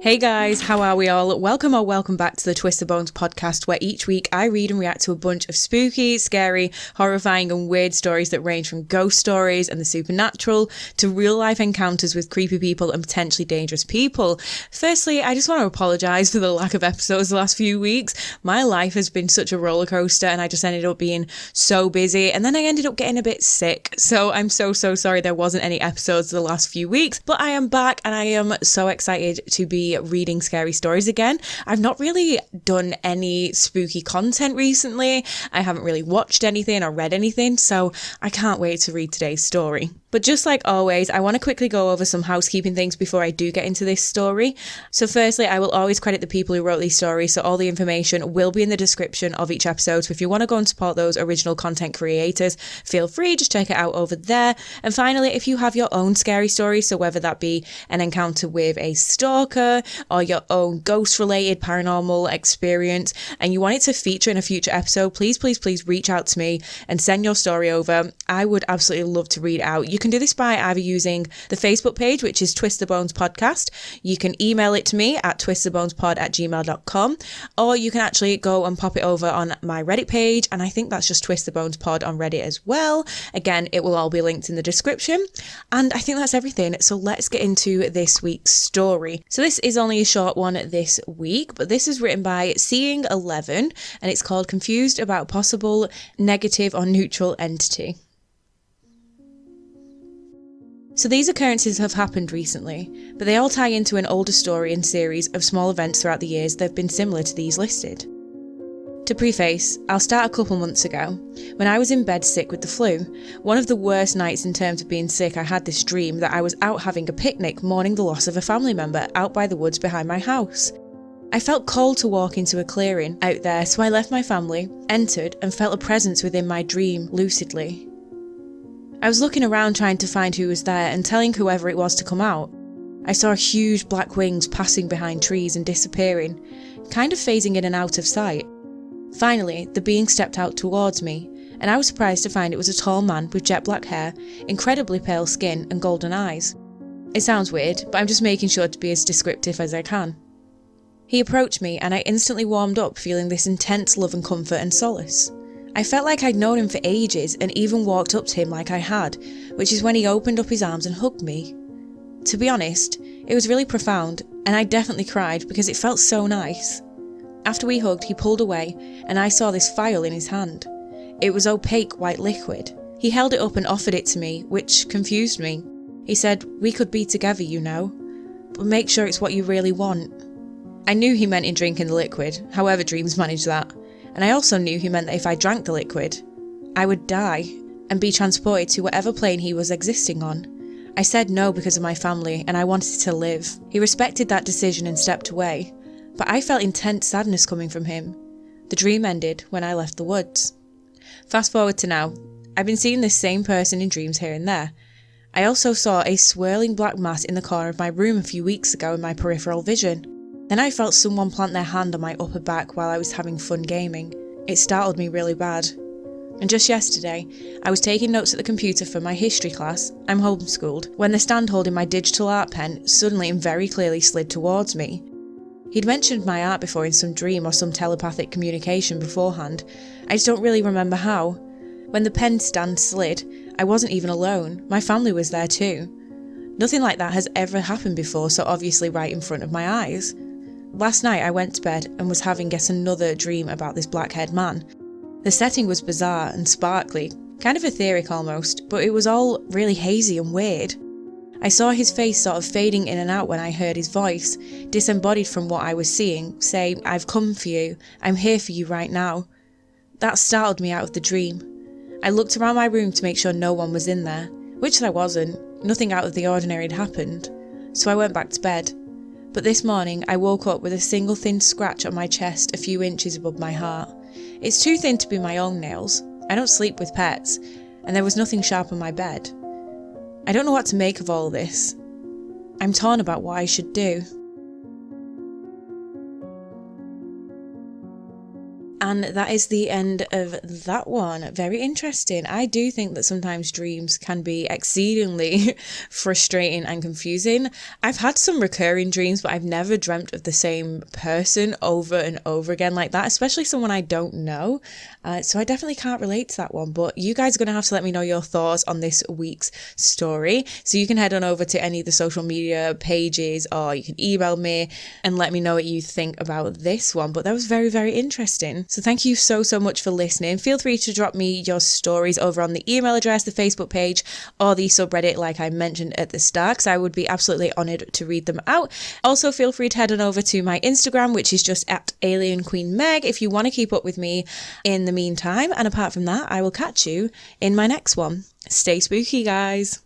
Hey guys, how are we all? Welcome back to the Twist the Bones podcast, where each week I read and react to a bunch of spooky, scary, horrifying and weird stories that range from ghost stories and the supernatural to real life encounters with creepy people and potentially dangerous people. Firstly, I just want to apologise for the lack of episodes the last few weeks. My life has been such a roller coaster and I just ended up being so busy, and then I ended up getting a bit sick. So I'm so sorry there wasn't any episodes the last few weeks, but I am back and I am so excited to be reading scary stories again. I've not really done any spooky content recently. I haven't really watched anything or read anything, so I can't wait to read today's story. But just like always, I want to quickly go over some housekeeping things before I do get into this story. So firstly, I will always credit the people who wrote these stories, so all the information will be in the description of each episode. So if you want to go and support those original content creators, feel free, just check it out over there. And finally, if you have your own scary story, so whether that be an encounter with a stalker or your own ghost-related paranormal experience, and you want it to feature in a future episode, please reach out to me and send your story over. I would absolutely love to read it out. You can do this by either using the Facebook page, which is Twist the Bones Podcast. You can email it to me at twistthebonespod@gmail.com, or you can actually go and pop it over on my Reddit page, and I think that's just Twist the Bones Pod on Reddit as well. Again, it will all be linked in the description. And I think that's everything. So let's get into this week's story. So this is only a short one this week, but this is written by Seeing 11, and it's called Confused About Possible Negative or Neutral Entity. So these occurrences have happened recently, but they all tie into an older story and series of small events throughout the years that have been similar to these listed. To preface, I'll start a couple months ago. When I was in bed sick with the flu, one of the worst nights in terms of being sick, I had this dream that I was out having a picnic mourning the loss of a family member out by the woods behind my house. I felt cold to walk into a clearing out there, so I left my family, entered, and felt a presence within my dream lucidly. I was looking around trying to find who was there and telling whoever it was to come out. I saw huge black wings passing behind trees and disappearing, kind of phasing in and out of sight. Finally, the being stepped out towards me, and I was surprised to find it was a tall man with jet black hair, incredibly pale skin and golden eyes. It sounds weird, but I'm just making sure to be as descriptive as I can. He approached me and I instantly warmed up, feeling this intense love and comfort and solace. I felt like I'd known him for ages and even walked up to him like I had, which is when he opened up his arms and hugged me. To be honest, it was really profound, and I definitely cried because it felt so nice. After we hugged, he pulled away and I saw this vial in his hand. It was opaque white liquid. He held it up and offered it to me, which confused me. He said, "We could be together, you know, but make sure it's what you really want." I knew he meant in drinking the liquid, however dreams manage that. And I also knew he meant that if I drank the liquid, I would die and be transported to whatever plane he was existing on. I said no because of my family and I wanted to live. He respected that decision and stepped away, but I felt intense sadness coming from him. The dream ended when I left the woods. Fast forward to now. I've been seeing this same person in dreams here and there. I also saw a swirling black mass in the corner of my room a few weeks ago in my peripheral vision. Then I felt someone plant their hand on my upper back while I was having fun gaming. It startled me really bad. And just yesterday, I was taking notes at the computer for my history class, I'm homeschooled, when the stand holding my digital art pen suddenly and very clearly slid towards me. He'd mentioned my art before in some dream or some telepathic communication beforehand. I just don't really remember how. When the pen stand slid, I wasn't even alone. My family was there too. Nothing like that has ever happened before, so obviously right in front of my eyes. Last night I went to bed and was having yet another dream about this black-haired man. The setting was bizarre and sparkly, kind of etheric almost, but it was all really hazy and weird. I saw his face sort of fading in and out when I heard his voice, disembodied from what I was seeing, say, "I've come for you, I'm here for you right now." That startled me out of the dream. I looked around my room to make sure no one was in there, which there wasn't. Nothing out of the ordinary had happened, so I went back to bed. But this morning I woke up with a single thin scratch on my chest a few inches above my heart. It's too thin to be my own nails. I don't sleep with pets, and there was nothing sharp on my bed. I don't know what to make of all this. I'm torn about what I should do. And that is the end of that one. Very interesting. I do think that sometimes dreams can be exceedingly frustrating and confusing. I've had some recurring dreams, but I've never dreamt of the same person over and over again like that, especially someone I don't know. So I definitely can't relate to that one. But you guys are going to have to let me know your thoughts on this week's story. So you can head on over to any of the social media pages, or you can email me and let me know what you think about this one. But that was very, very interesting. So thank you so much for listening. Feel free to drop me your stories over on the email address, the Facebook page, or the subreddit like I mentioned at the start, because I would be absolutely honoured to read them out. Also, feel free to head on over to my Instagram, which is just at Alien Queen Meg, if you want to keep up with me in the meantime. And apart from that, I will catch you in my next one. Stay spooky, guys.